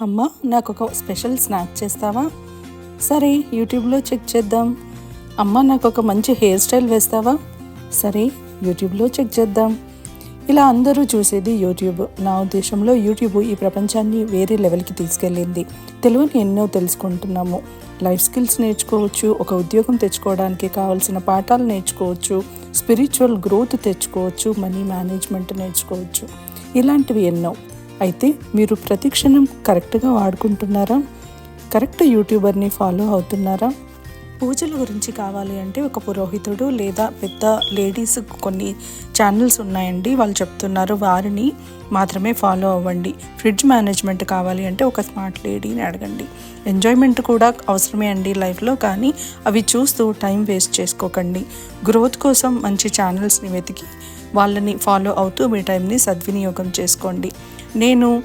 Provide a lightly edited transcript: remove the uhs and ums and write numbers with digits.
అమ్మ నాకు ఒక స్పెషల్ స్నాక్ చేస్తావా? సరే యూట్యూబ్లో చెక్ చేద్దాం. అమ్మ నాకు ఒక మంచి హెయిర్ స్టైల్ వేస్తావా? సరే యూట్యూబ్లో చెక్ చేద్దాం. ఇలా అందరూ చూసేది యూట్యూబ్. నా ఉద్దేశంలో యూట్యూబ్ ఈ ప్రపంచాన్ని వేరే లెవెల్కి తీసుకెళ్ళింది. తెలియని ఎన్నో తెలుసుకుంటున్నాము. లైఫ్ స్కిల్స్ నేర్చుకోవచ్చు, ఒక ఉద్యోగం తెచ్చుకోవడానికి కావాల్సిన పాఠాలు నేర్చుకోవచ్చు, స్పిరిచువల్ గ్రోత్ తెచ్చుకోవచ్చు, మనీ మేనేజ్మెంట్ నేర్చుకోవచ్చు. ఇలాంటివి ఎన్నో. అయితే మీరు ప్రతి క్షణం కరెక్ట్గా వాడుకుంటున్నారా? కరెక్ట్ యూట్యూబర్ని ఫాలో అవుతున్నారా? పూజల గురించి కావాలి అంటే ఒక పురోహితుడు లేదా పెద్ద లేడీస్ కొన్ని ఛానల్స్ ఉన్నాయండి, వాళ్ళు చెప్తున్నారు, వారిని మాత్రమే ఫాలో అవ్వండి. ఫ్రిడ్జ్ మేనేజ్మెంట్ కావాలి అంటే ఒక స్మార్ట్ లేడీని అడగండి. ఎంజాయ్మెంట్ కూడా అవసరమే అండి లైఫ్లో, కానీ అవి చూస్తూ టైం వేస్ట్ చేసుకోకండి. గ్రోత్ కోసం మంచి ఛానల్స్ని వెతికి వాళ్ళని ఫాలో అవుతూ మీ టైంని సద్వినియోగం చేసుకోండి. నేను